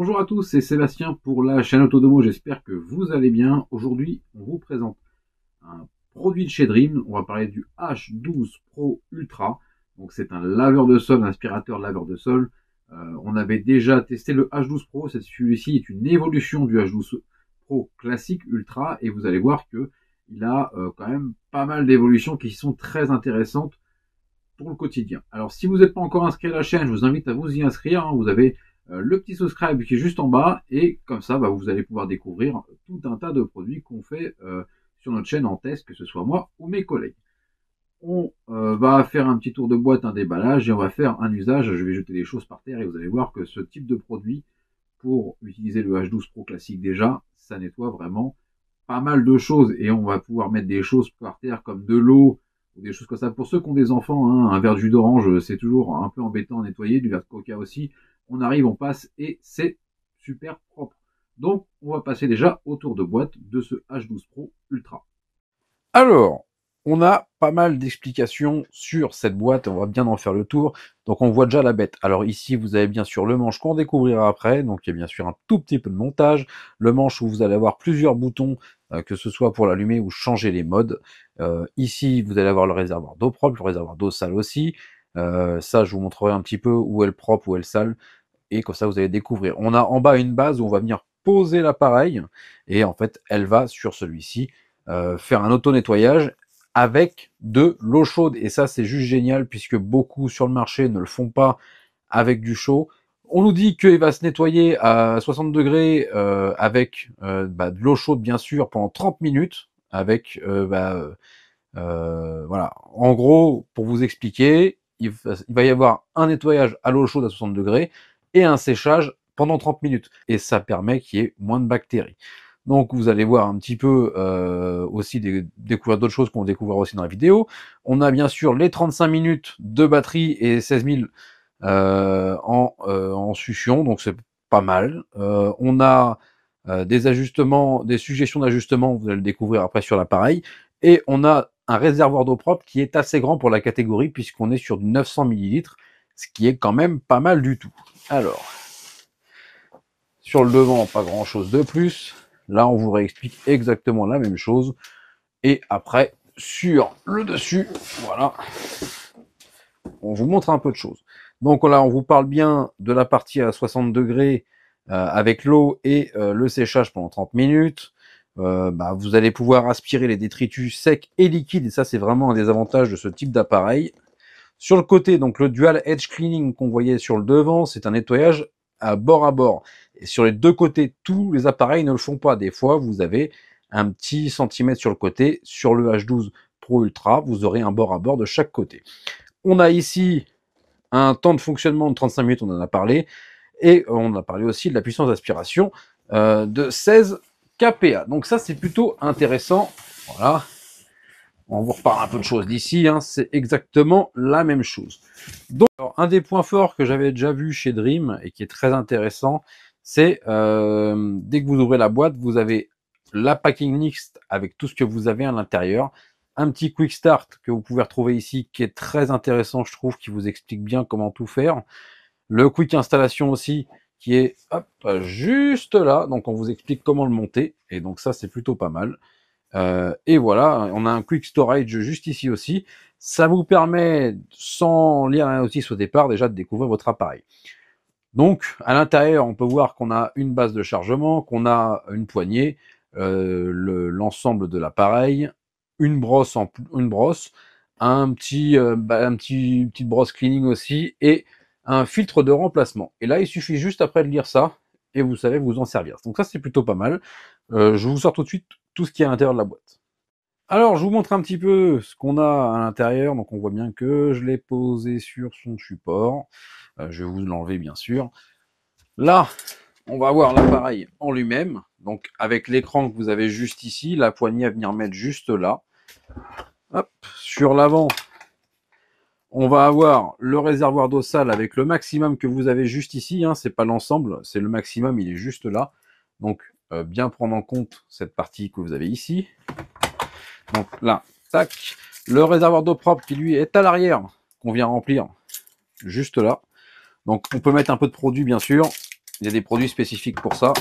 Bonjour à tous, c'est Sébastien pour la chaîne Autodomo, j'espère que vous allez bien. Aujourd'hui, on vous présente un produit de chez Dream, on va parler du H12 Pro Ultra. Donc c'est un laveur de sol, un aspirateur laveur de sol. On avait déjà testé le H12 Pro, celui-ci est une évolution du H12 Pro classique Ultra et vous allez voir que il a quand même pas mal d'évolutions qui sont très intéressantes pour le quotidien. Alors si vous n'êtes pas encore inscrit à la chaîne, je vous invite à vous y inscrire. Vous avez le petit subscribe qui est juste en bas et comme ça vous allez pouvoir découvrir tout un tas de produits qu'on fait sur notre chaîne en test, que ce soit moi ou mes collègues. On va faire un petit tour de boîte, un déballage et on va faire un usage. Je vais jeter des choses par terre et vous allez voir que ce type de produit, pour utiliser le H12 Pro classique déjà, ça nettoie vraiment pas mal de choses et on va pouvoir mettre des choses par terre comme de l'eau ou des choses comme ça. Pour ceux qui ont des enfants, hein, un verre de jus d'orange, c'est toujours un peu embêtant à nettoyer, du verre de coca aussi. On arrive, on passe et c'est super propre. Donc, on va passer déjà au tour de boîte de ce H12 Pro Ultra. Alors, on a pas mal d'explications sur cette boîte, on va bien en faire le tour. Donc on voit déjà la bête. Alors ici, vous avez bien sûr le manche qu'on découvrira après, donc il y a bien sûr un tout petit peu de montage. Le manche où vous allez avoir plusieurs boutons, que ce soit pour l'allumer ou changer les modes. Ici, vous allez avoir le réservoir d'eau propre, le réservoir d'eau sale aussi. Ça, je vous montrerai un petit peu où est le propre, où est le sale, et comme ça vous allez découvrir. On a en bas une base où on va venir poser l'appareil, et en fait, elle va sur celui-ci faire un auto-nettoyage avec de l'eau chaude. Et ça, c'est juste génial puisque beaucoup sur le marché ne le font pas avec du chaud. On nous dit qu'il va se nettoyer à 60 degrés avec de l'eau chaude, bien sûr, pendant 30 minutes. Avec, voilà. En gros, pour vous expliquer, il va y avoir un nettoyage à l'eau chaude à 60 degrés et un séchage pendant 30 minutes. Et ça permet qu'il y ait moins de bactéries. Donc vous allez voir un petit peu aussi découvrir d'autres choses qu'on découvrira aussi dans la vidéo. On a bien sûr les 35 minutes de batterie et 16 000 en succion, donc c'est pas mal. On a des ajustements, des suggestions d'ajustement, vous allez le découvrir après sur l'appareil. Et on a un réservoir d'eau propre qui est assez grand pour la catégorie puisqu'on est sur du 900 ml, ce qui est quand même pas mal du tout. Alors, sur le devant, pas grand chose de plus. Là, on vous réexplique exactement la même chose. Et après, sur le dessus, voilà, on vous montre un peu de choses. Donc là, on vous parle bien de la partie à 60 degrés avec l'eau et le séchage pendant 30 minutes. Vous allez pouvoir aspirer les détritus secs et liquides. Et ça, c'est vraiment un des avantages de ce type d'appareil. Sur le côté, donc le Dual Edge Cleaning qu'on voyait sur le devant, c'est un nettoyage à bord à bord. Et sur les deux côtés, tous les appareils ne le font pas. Des fois, vous avez un petit centimètre sur le côté. Sur le H12 Pro Ultra, vous aurez un bord à bord de chaque côté. On a ici un temps de fonctionnement de 35 minutes, on en a parlé. Et on a parlé aussi de la puissance d'aspiration de 16 kPa. Donc ça, c'est plutôt intéressant. Voilà. On vous reparle un peu de choses d'ici, hein, c'est exactement la même chose. Donc, alors, un des points forts que j'avais déjà vu chez Dream et qui est très intéressant, c'est dès que vous ouvrez la boîte, vous avez la packing list avec tout ce que vous avez à l'intérieur, un petit quick start que vous pouvez retrouver ici qui est très intéressant, je trouve, qui vous explique bien comment tout faire. Le quick installation aussi qui est hop, juste là, donc on vous explique comment le monter et donc ça c'est plutôt pas mal. Et voilà, on a un quick storage juste ici aussi. Ça vous permet, sans lire la notice au départ, déjà de découvrir votre appareil. Donc, à l'intérieur, on peut voir qu'on a une base de chargement, qu'on a une poignée, l'ensemble de l'appareil, une brosse, une petite brosse cleaning aussi, et un filtre de remplacement. Et là, il suffit juste après de lire ça, et vous savez vous en servir. Donc ça, c'est plutôt pas mal. Je vous sors tout de suite tout ce qui est à l'intérieur de la boîte. Alors, je vous montre un petit peu ce qu'on a à l'intérieur. Donc, on voit bien que je l'ai posé sur son support. Je vais vous l'enlever, bien sûr. Là, on va avoir l'appareil en lui-même. Donc, avec l'écran que vous avez juste ici, la poignée à venir mettre juste là. Hop, sur l'avant, on va avoir le réservoir d'eau sale avec le maximum que vous avez juste ici. Hein, c'est pas l'ensemble, c'est le maximum, il est juste là. Donc, bien prendre en compte cette partie que vous avez ici. Donc là, tac. Le réservoir d'eau propre qui lui est à l'arrière, qu'on vient remplir juste là. Donc on peut mettre un peu de produit bien sûr. Il y a des produits spécifiques pour ça.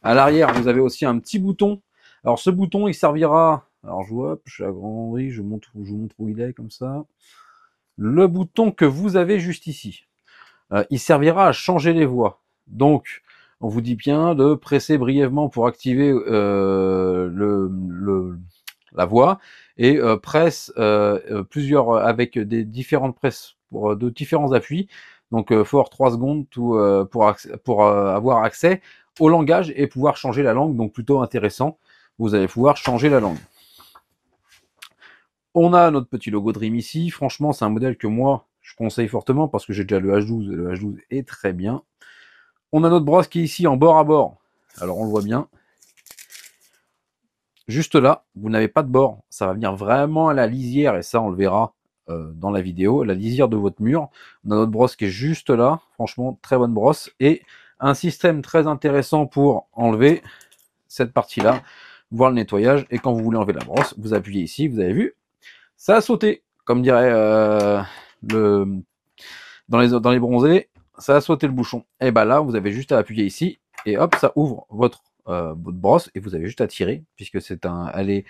À l'arrière, vous avez aussi un petit bouton. Alors ce bouton, il servira... Alors je l'agrandis, je vous montre où il est comme ça. Le bouton que vous avez juste ici, il servira à changer les voix. Donc, on vous dit bien de presser brièvement pour activer la voix et presse plusieurs avec des différentes presses pour de différents appuis. Donc fort 3 secondes pour avoir accès au langage et pouvoir changer la langue. Donc plutôt intéressant. Vous allez pouvoir changer la langue. On a notre petit logo Dream ici. Franchement, c'est un modèle que moi, je conseille fortement parce que j'ai déjà le H12 et le H12 est très bien. On a notre brosse qui est ici en bord à bord. Alors, on le voit bien. Juste là, vous n'avez pas de bord. Ça va venir vraiment à la lisière et ça, on le verra dans la vidéo. La lisière de votre mur. On a notre brosse qui est juste là. Franchement, très bonne brosse. Et un système très intéressant pour enlever cette partie-là, voir le nettoyage. Et quand vous voulez enlever la brosse, vous appuyez ici. Vous avez vu, ça a sauté, comme dirait dans les bronzés, ça a sauté le bouchon. Et ben là, vous avez juste à appuyer ici, et hop, ça ouvre votre brosse, et vous avez juste à tirer, puisque elle est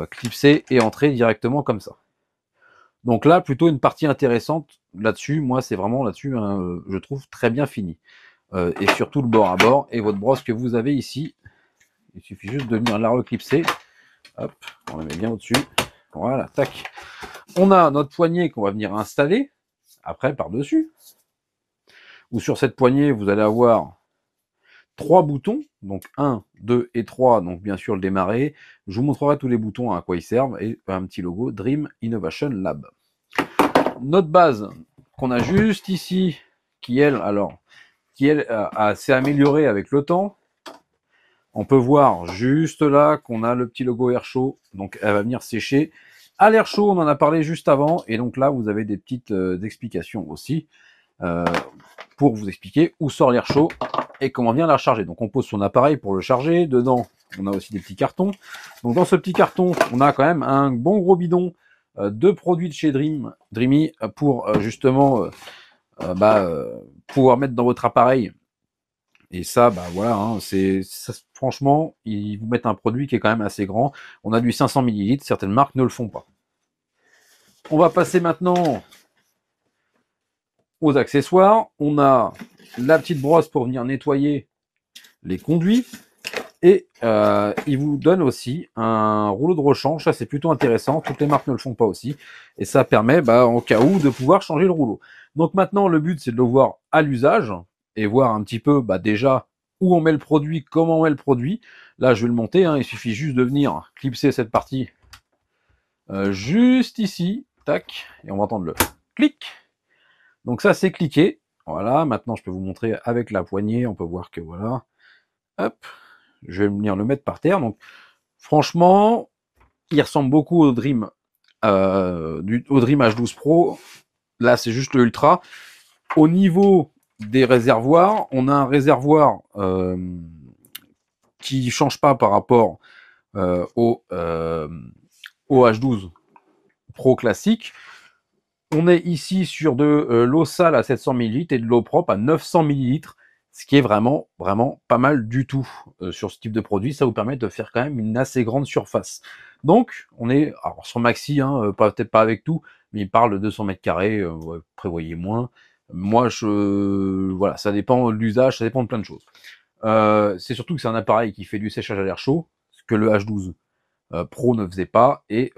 clipsée et entrée directement comme ça. Donc là, plutôt une partie intéressante là-dessus. Moi, c'est vraiment là-dessus, hein, je trouve très bien fini. Et surtout le bord à bord, et votre brosse que vous avez ici, il suffit juste de venir la reclipser. Hop, on la met bien au-dessus. Voilà, tac. On a notre poignée qu'on va venir installer après par-dessus. Ou sur cette poignée, vous allez avoir 3 boutons, donc 1, 2 et 3, donc bien sûr le démarrer. Je vous montrerai tous les boutons à quoi ils servent et un petit logo Dream Innovation Lab. Notre base qu'on a juste ici, qui elle s'est améliorée avec le temps. On peut voir juste là qu'on a le petit logo Air Chaud, donc elle va venir sécher. À l'air chaud, on en a parlé juste avant, et donc là, vous avez des petites explications aussi pour vous expliquer où sort l'air chaud et comment bien la recharger. Donc on pose son appareil pour le charger. Dedans, on a aussi des petits cartons. Donc dans ce petit carton, on a quand même un bon gros bidon de produits de chez Dreamy pour justement pouvoir mettre dans votre appareil. Et ça, bah voilà, hein, franchement, ils vous mettent un produit qui est quand même assez grand. On a du 500 ml, certaines marques ne le font pas. On va passer maintenant aux accessoires. On a la petite brosse pour venir nettoyer les conduits. Et il vous donne aussi un rouleau de rechange. Ça, c'est plutôt intéressant. Toutes les marques ne le font pas aussi. Et ça permet, en cas où, de pouvoir changer le rouleau. Donc maintenant, le but, c'est de le voir à l'usage et voir un petit peu déjà où on met le produit, comment on met le produit. Là, je vais le monter. Hein. Il suffit juste de venir clipser cette partie juste ici. Tac. Et on va entendre le clic. Donc ça, c'est cliqué. Voilà. Maintenant, je peux vous montrer avec la poignée. On peut voir que voilà. Hop. Je vais venir le mettre par terre. Donc, franchement, il ressemble beaucoup au Dream, au Dream H12 Pro. Là, c'est juste le Ultra. Au niveau des réservoirs, on a un réservoir qui change pas par rapport au H12 Pro classique. On est ici sur de l'eau sale à 700 ml et de l'eau propre à 900 ml. Ce qui est vraiment, vraiment pas mal du tout sur ce type de produit. Ça vous permet de faire quand même une assez grande surface. Donc, on est alors sur Maxi, hein, peut-être pas avec tout, mais il parle de 200 mètres carrés, ouais, prévoyez moins. Moi, voilà, ça dépend de l'usage, ça dépend de plein de choses. C'est surtout que c'est un appareil qui fait du séchage à l'air chaud, ce que le H12 Pro ne faisait pas, et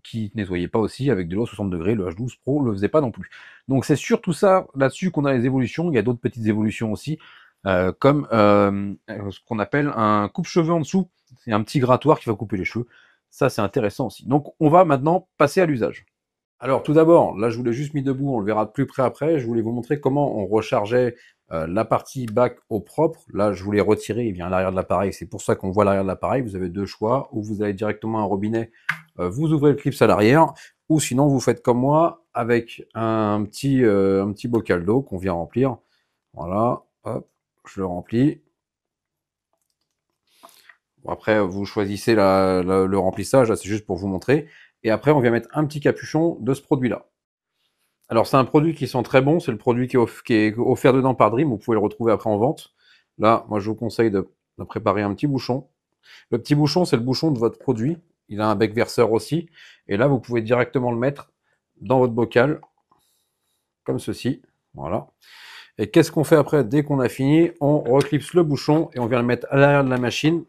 qui nettoyait pas aussi avec de l'eau à 60 degrés. Le H12 Pro le faisait pas non plus. Donc c'est surtout ça là-dessus qu'on a les évolutions. Il y a d'autres petites évolutions aussi, comme ce qu'on appelle un coupe-cheveux en dessous. C'est un petit grattoir qui va couper les cheveux. Ça, c'est intéressant aussi. Donc on va maintenant passer à l'usage. Alors tout d'abord, là je vous l'ai juste mis debout, on le verra de plus près après. Je voulais vous montrer comment on rechargeait la partie bac au propre. Là je voulais retirer, il vient à l'arrière de l'appareil, c'est pour ça qu'on voit l'arrière de l'appareil. Vous avez deux choix, ou vous allez directement à un robinet, vous ouvrez le clips à l'arrière, ou sinon vous faites comme moi avec un petit bocal d'eau qu'on vient remplir. Voilà, hop, je le remplis. Bon, après vous choisissez le remplissage, là c'est juste pour vous montrer. Et après on vient mettre un petit capuchon de ce produit là. Alors c'est un produit qui sent très bon, c'est le produit qui est offert dedans par Dream, vous pouvez le retrouver après en vente. Là, moi je vous conseille de préparer un petit bouchon. Le petit bouchon, c'est le bouchon de votre produit. Il a un bec verseur aussi. Et là, vous pouvez directement le mettre dans votre bocal, comme ceci. Voilà. Et qu'est-ce qu'on fait après? Dès qu'on a fini, on reclipse le bouchon et on vient le mettre à l'arrière de la machine.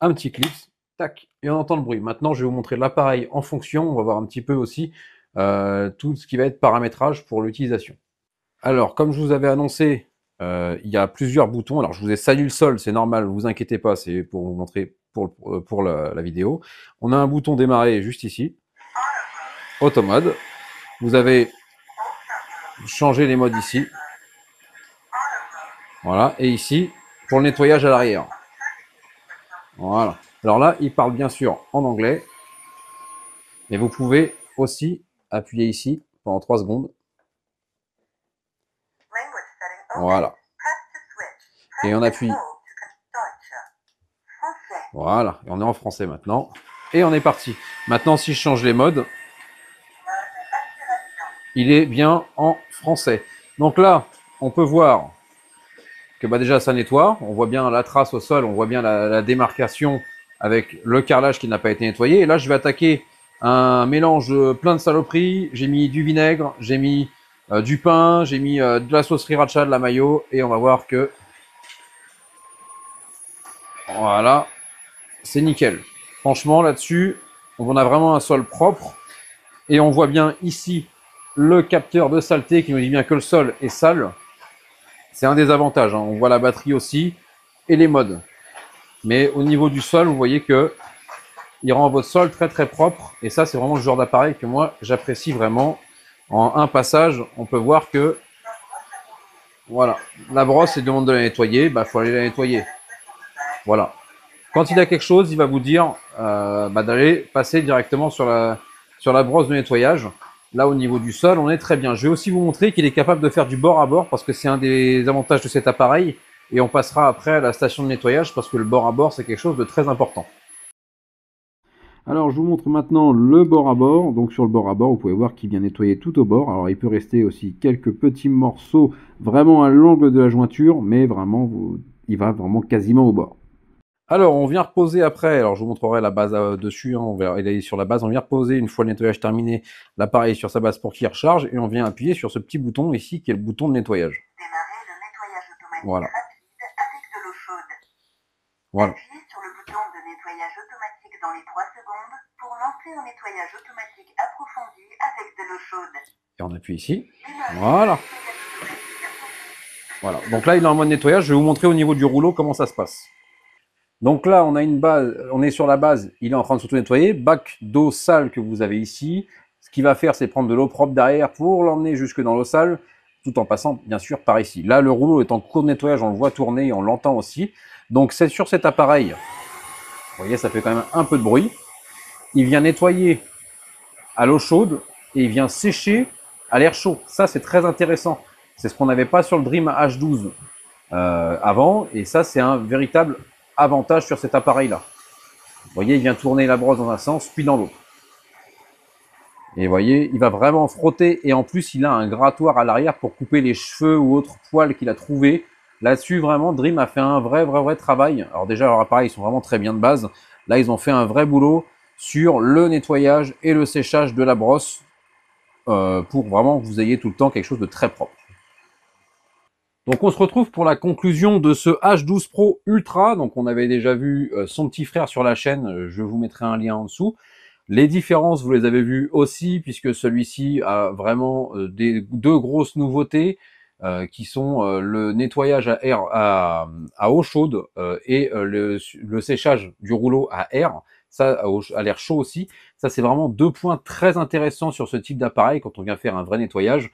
Un petit clip, tac, et on entend le bruit. Maintenant, je vais vous montrer l'appareil en fonction. On va voir un petit peu aussi tout ce qui va être paramétrage pour l'utilisation. Alors, comme je vous avais annoncé, il y a plusieurs boutons. Alors, je vous ai sali le sol, c'est normal, vous inquiétez pas, c'est pour vous montrer pour la vidéo. On a un bouton démarrer juste ici, automode. Vous avez changé les modes ici. Voilà, et ici, pour le nettoyage à l'arrière. Voilà. Alors là, il parle bien sûr en anglais, mais vous pouvez aussi appuyer ici pendant 3 secondes. Voilà. Et on appuie. Voilà, et on est en français maintenant. Et on est parti. Maintenant, si je change les modes, il est bien en français. Donc là, on peut voir que bah déjà ça nettoie. On voit bien la trace au sol, on voit bien la démarcation avec le carrelage qui n'a pas été nettoyé. Et là, je vais attaquer un mélange plein de saloperies. J'ai mis du vinaigre, j'ai mis du pain, j'ai mis de la sauce sriracha, de la mayo. Et on va voir que voilà, c'est nickel. Franchement, là-dessus, on a vraiment un sol propre. Et on voit bien ici le capteur de saleté qui nous dit bien que le sol est sale. C'est un des avantages. Hein. On voit la batterie aussi et les modes. Mais au niveau du sol, vous voyez que il rend votre sol très très propre. Et ça, c'est vraiment le genre d'appareil que moi, j'apprécie vraiment. En un passage, on peut voir que voilà, la brosse, il demande de la nettoyer. Bah, faut aller la nettoyer. Voilà. Quand il a quelque chose, il va vous dire d'aller passer directement sur la brosse de nettoyage. Là, au niveau du sol, on est très bien. Je vais aussi vous montrer qu'il est capable de faire du bord à bord parce que c'est un des avantages de cet appareil. Et on passera après à la station de nettoyage parce que le bord à bord, c'est quelque chose de très important. Alors, je vous montre maintenant le bord à bord. Donc, sur le bord à bord, vous pouvez voir qu'il vient nettoyer tout au bord. Alors, il peut rester aussi quelques petits morceaux vraiment à l'angle de la jointure, mais vraiment, il va vraiment quasiment au bord. Alors, on vient reposer après, alors je vous montrerai la base dessus, hein, on va aller sur la base, on vient reposer une fois le nettoyage terminé, l'appareil sur sa base pour qu'il recharge, et on vient appuyer sur ce petit bouton ici qui est le bouton de nettoyage. Démarrer le nettoyage automatique Voilà. rapide avec de l'eau chaude. Voilà. Appuyez sur le bouton de nettoyage automatique dans les 3 secondes pour lancer un nettoyage automatique approfondi avec de l'eau chaude. Et on appuie ici. Voilà. Voilà. Donc là, il est en mode nettoyage, je vais vous montrer au niveau du rouleau comment ça se passe. Donc là, on a une base, on est sur la base, il est en train de s'auto-nettoyer, bac d'eau sale que vous avez ici. Ce qu'il va faire, c'est prendre de l'eau propre derrière pour l'emmener jusque dans l'eau sale, tout en passant bien sûr par ici. Là, le rouleau est en cours de nettoyage, on le voit tourner et on l'entend aussi. Donc c'est sur cet appareil, vous voyez, ça fait quand même un peu de bruit. Il vient nettoyer à l'eau chaude et il vient sécher à l'air chaud. Ça, c'est très intéressant. C'est ce qu'on n'avait pas sur le Dream H12 avant, et ça, c'est un véritable avantage sur cet appareil-là. Vous voyez, il vient tourner la brosse dans un sens, puis dans l'autre. Et vous voyez, il va vraiment frotter, et en plus, il a un grattoir à l'arrière pour couper les cheveux ou autres poils qu'il a trouvé. Là-dessus, vraiment, Dream a fait un vrai travail. Alors déjà, leurs appareils, ils sont vraiment très bien de base. Là, ils ont fait un vrai boulot sur le nettoyage et le séchage de la brosse pour vraiment que vous ayez tout le temps quelque chose de très propre. Donc on se retrouve pour la conclusion de ce H12 Pro Ultra. Donc on avait déjà vu son petit frère sur la chaîne, je vous mettrai un lien en dessous. Les différences, vous les avez vues aussi, puisque celui-ci a vraiment deux grosses nouveautés qui sont le nettoyage à air à eau chaude et le séchage du rouleau à air, ça à l'air chaud aussi. Ça c'est vraiment deux points très intéressants sur ce type d'appareil quand on vient faire un vrai nettoyage.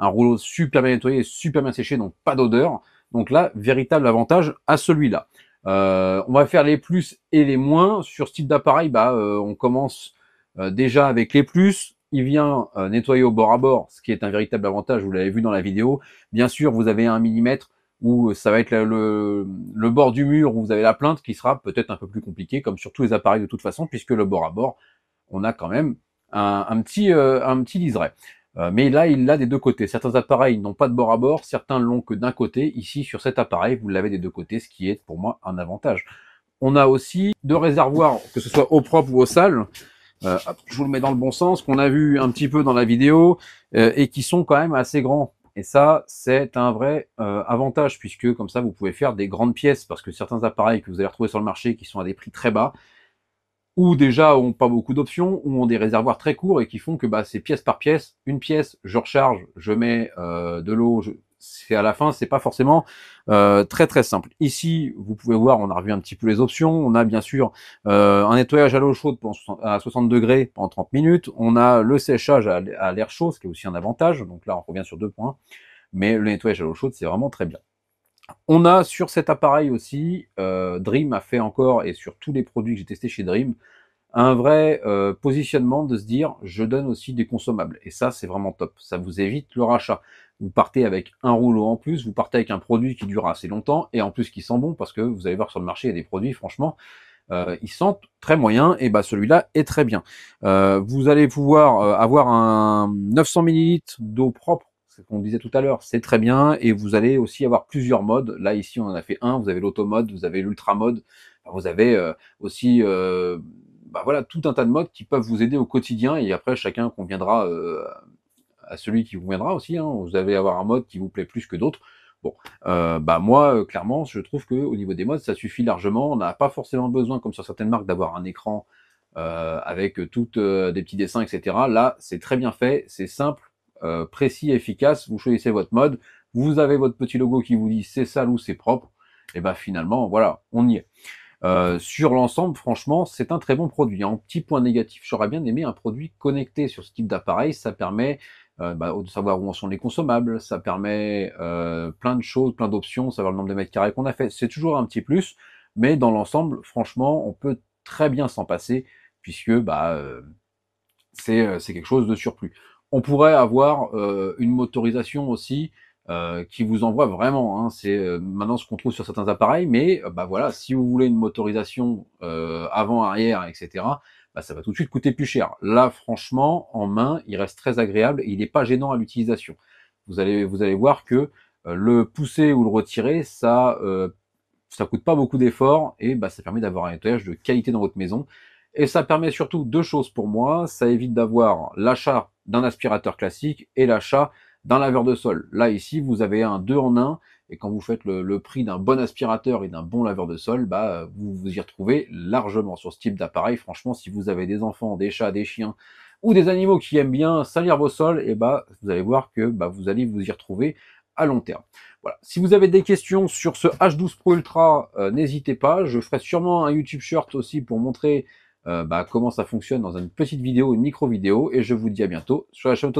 Un rouleau super bien nettoyé, super bien séché, donc pas d'odeur. Donc là, véritable avantage à celui-là. On va faire les plus et les moins. Sur ce type d'appareil, on commence déjà avec les plus. Il vient nettoyer au bord à bord, ce qui est un véritable avantage, vous l'avez vu dans la vidéo. Bien sûr, vous avez 1 mm où ça va être le bord du mur où vous avez la plainte qui sera peut-être un peu plus compliqué, comme sur tous les appareils de toute façon, puisque le bord à bord, on a quand même un petit liseré. Mais là, il l'a des deux côtés. Certains appareils n'ont pas de bord à bord, certains l'ont que d'un côté. Ici, sur cet appareil, vous l'avez des deux côtés, ce qui est pour moi un avantage. On a aussi deux réservoirs, que ce soit eau propre ou eau sale. Hop, je vous le mets dans le bon sens, qu'on a vu un petit peu dans la vidéo, et qui sont quand même assez grands. Et ça, c'est un vrai avantage, puisque comme ça, vous pouvez faire des grandes pièces, parce que certains appareils que vous allez retrouver sur le marché, qui sont à des prix très bas, ou déjà ont pas beaucoup d'options, ou ont des réservoirs très courts, et qui font que bah, c'est pièce par pièce, une pièce, je recharge, je mets de l'eau, c'est à la fin, c'est pas forcément très très simple. Ici, vous pouvez voir, on a revu un petit peu les options. On a bien sûr un nettoyage à l'eau chaude à 60 degrés pendant 30 minutes. On a le séchage à l'air chaud, ce qui est aussi un avantage. Donc là, on revient sur 2 points. Mais le nettoyage à l'eau chaude, c'est vraiment très bien. On a sur cet appareil aussi, Dream a fait encore, et sur tous les produits que j'ai testés chez Dream, un vrai positionnement de se dire je donne aussi des consommables, et ça c'est vraiment top, ça vous évite le rachat. Vous partez avec un rouleau en plus, vous partez avec un produit qui dure assez longtemps et en plus qui sent bon, parce que vous allez voir sur le marché il y a des produits franchement ils sentent très moyen, et bah celui-là est très bien. Vous allez pouvoir avoir un 900 ml d'eau propre, c'est ce qu'on disait tout à l'heure, c'est très bien, et vous allez aussi avoir plusieurs modes. Là ici on en a fait un, vous avez l'auto mode, vous avez l'ultra mode, vous avez aussi bah voilà, tout un tas de modes qui peuvent vous aider au quotidien, et après chacun conviendra à celui qui vous conviendra aussi, hein. Vous allez avoir un mode qui vous plaît plus que d'autres. Bon, bah moi, clairement, je trouve que au niveau des modes, ça suffit largement. On n'a pas forcément besoin, comme sur certaines marques, d'avoir un écran avec toutes des petits dessins, etc. Là, c'est très bien fait, c'est simple, précis, efficace. Vous choisissez votre mode, vous avez votre petit logo qui vous dit c'est sale ou c'est propre, et ben finalement, voilà, on y est. Sur l'ensemble, franchement, c'est un très bon produit. En petit point négatif, j'aurais bien aimé un produit connecté sur ce type d'appareil. Ça permet de savoir où en sont les consommables, ça permet plein de choses, plein d'options, savoir le nombre de mètres carrés qu'on a fait. C'est toujours un petit plus, mais dans l'ensemble, franchement, on peut très bien s'en passer, puisque c'est quelque chose de surplus. On pourrait avoir une motorisation aussi qui vous envoie vraiment, hein, c'est maintenant ce qu'on trouve sur certains appareils, mais bah voilà, si vous voulez une motorisation avant, arrière, etc., bah, ça va tout de suite coûter plus cher. Là, franchement, en main, il reste très agréable et il n'est pas gênant à l'utilisation. Vous allez voir que le pousser ou le retirer, ça coûte pas beaucoup d'efforts, et bah, ça permet d'avoir un nettoyage de qualité dans votre maison. Et ça permet surtout deux choses pour moi, ça évite d'avoir l'achat d'un aspirateur classique et l'achat d'un laveur de sol. Là ici, vous avez un 2 en 1, et quand vous faites le prix d'un bon aspirateur et d'un bon laveur de sol, bah vous vous y retrouvez largement sur ce type d'appareil. Franchement, si vous avez des enfants, des chats, des chiens ou des animaux qui aiment bien salir vos sols, et bah vous allez voir que bah, vous allez vous y retrouver à long terme. Voilà. Si vous avez des questions sur ce H12 Pro Ultra, n'hésitez pas. Je ferai sûrement un YouTube Short aussi pour montrer comment ça fonctionne dans une petite vidéo, une micro vidéo, et je vous dis à bientôt sur la chaîne Autonome.